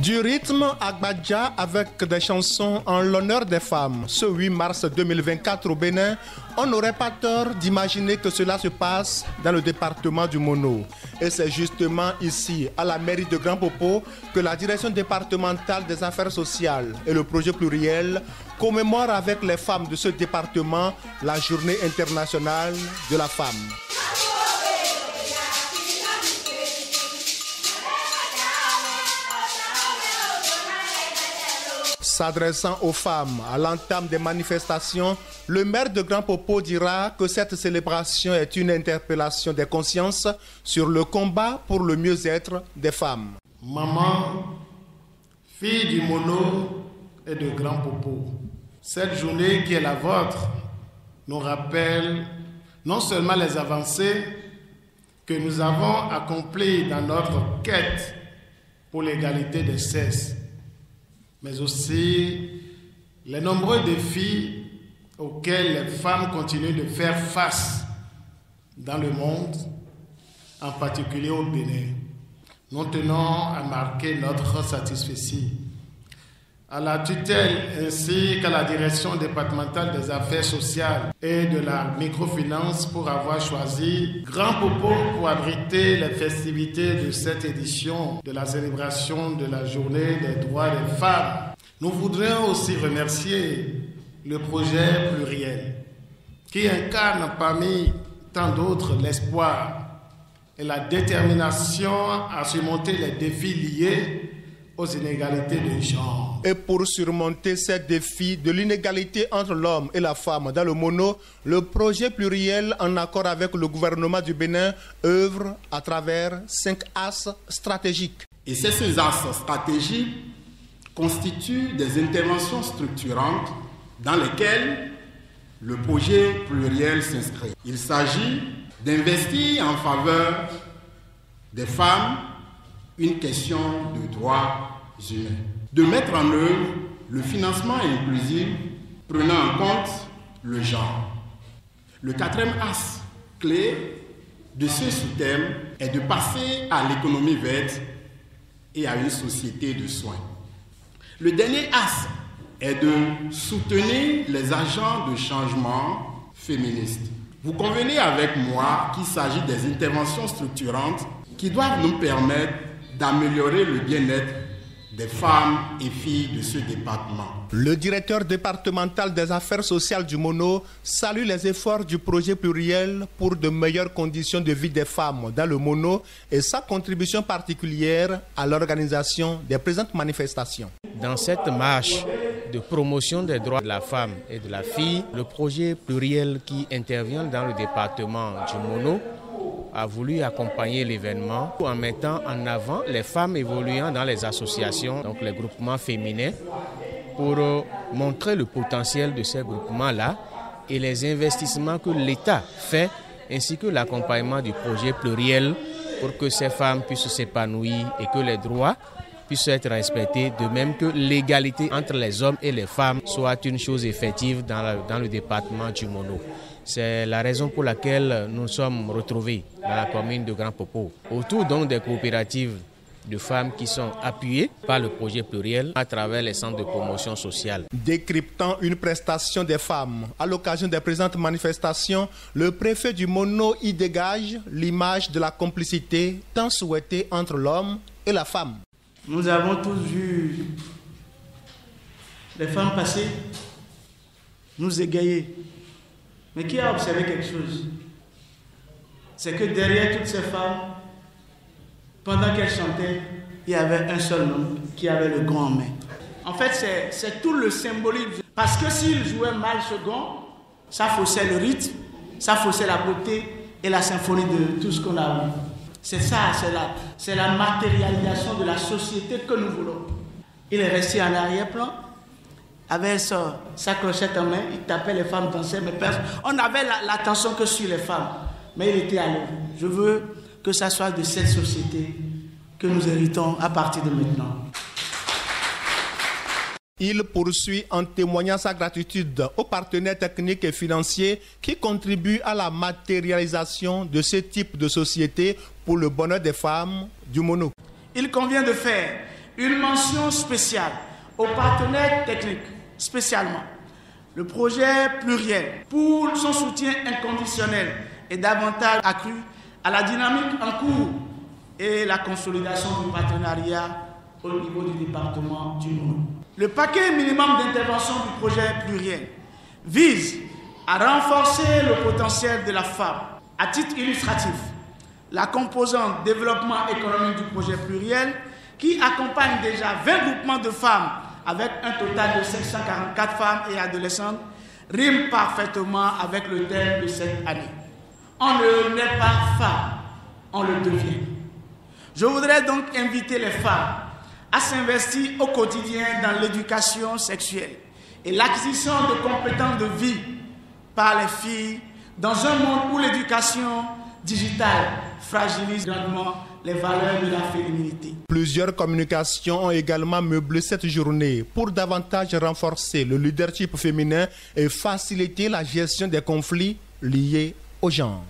Du rythme Agbadja avec des chansons en l'honneur des femmes. Ce 8 mars 2024 au Bénin, on n'aurait pas tort d'imaginer que cela se passe dans le département du Mono. Et c'est justement ici, à la mairie de Grand Popo, que la direction départementale des affaires sociales et le projet pluriel commémorent avec les femmes de ce département la journée internationale de la femme. S'adressant aux femmes à l'entame des manifestations, le maire de Grand Popo dira que cette célébration est une interpellation des consciences sur le combat pour le mieux-être des femmes. Maman, fille du Mono et de Grand Popo, cette journée qui est la vôtre nous rappelle non seulement les avancées que nous avons accomplies dans notre quête pour l'égalité des sexes, mais aussi les nombreux défis auxquels les femmes continuent de faire face dans le monde, en particulier au Bénin. Nous tenons à marquer notre satisfaction à la tutelle ainsi qu'à la direction départementale des affaires sociales et de la microfinance pour avoir choisi Grand Popo pour abriter les festivités de cette édition de la célébration de la journée des droits des femmes. Nous voudrions aussi remercier le projet pluriel qui incarne parmi tant d'autres l'espoir et la détermination à surmonter les défis liés aux inégalités de genre. Et pour surmonter ces défis de l'inégalité entre l'homme et la femme dans le Mono, le projet pluriel, en accord avec le gouvernement du Bénin, œuvre à travers 5 axes stratégiques. Et ces 5 axes stratégiques constituent des interventions structurantes dans lesquelles le projet pluriel s'inscrit. Il s'agit d'investir en faveur des femmes une question de droits humains, de mettre en œuvre le financement inclusif prenant en compte le genre. Le 4e axe clé de ce sous-thème est de passer à l'économie verte et à une société de soins. Le dernier axe est de soutenir les agents de changement féministes. Vous convenez avec moi qu'il s'agit des interventions structurantes qui doivent nous permettre d'améliorer le bien-être des femmes et filles de ce département. Le directeur départemental des affaires sociales du Mono salue les efforts du projet pluriel pour de meilleures conditions de vie des femmes dans le Mono et sa contribution particulière à l'organisation des présentes manifestations. Dans cette marche de promotion des droits de la femme et de la fille, le projet pluriel qui intervient dans le département du Mono a voulu accompagner l'événement en mettant en avant les femmes évoluant dans les associations, donc les groupements féminins, pour montrer le potentiel de ces groupements-là et les investissements que l'État fait, ainsi que l'accompagnement du projet pluriel pour que ces femmes puissent s'épanouir et que les droits puissent être respectés, de même que l'égalité entre les hommes et les femmes soit une chose effective dans le département du Mono. C'est la raison pour laquelle nous sommes retrouvés dans la commune de Grand Popo, autour donc des coopératives de femmes qui sont appuyées par le projet pluriel à travers les centres de promotion sociale. Décryptant une prestation des femmes à l'occasion des présentes manifestations, le préfet du Mono y dégage l'image de la complicité tant souhaitée entre l'homme et la femme. Nous avons tous vu les femmes passer, nous égayer. Mais qui a observé quelque chose? C'est que derrière toutes ces femmes, pendant qu'elles chantaient, il y avait un seul homme qui avait le gong en main. En fait, c'est tout le symbolisme. Parce que s'il jouait mal ce gong, ça faussait le rythme, ça faussait la beauté et la symphonie de tout ce qu'on a vu. C'est ça, c'est la matérialisation de la société que nous voulons. Il est resté en arrière-plan, avec sa clochette en main, il tapait les femmes danser, mais on avait l'attention que sur les femmes. Mais il était à l'œuvre. Je veux que ça soit de cette société que nous héritons à partir de maintenant. Il poursuit en témoignant sa gratitude aux partenaires techniques et financiers qui contribuent à la matérialisation de ce type de société pour le bonheur des femmes du Mono. Il convient de faire une mention spéciale aux partenaires techniques, spécialement le projet pluriel pour son soutien inconditionnel et davantage accru à la dynamique en cours et la consolidation du partenariat au niveau du département du Mono. Le paquet minimum d'intervention du projet pluriel vise à renforcer le potentiel de la femme. À titre illustratif, la composante développement économique du projet pluriel, qui accompagne déjà 20 groupements de femmes avec un total de 544 femmes et adolescentes, rime parfaitement avec le thème de cette année. On ne naît pas femme, on le devient. Je voudrais donc inviter les femmes à s'investir au quotidien dans l'éducation sexuelle et l'acquisition de compétences de vie par les filles dans un monde où l'éducation digitale fragilise grandement les valeurs de la féminité. Plusieurs communications ont également meublé cette journée pour davantage renforcer le leadership féminin et faciliter la gestion des conflits liés au genre.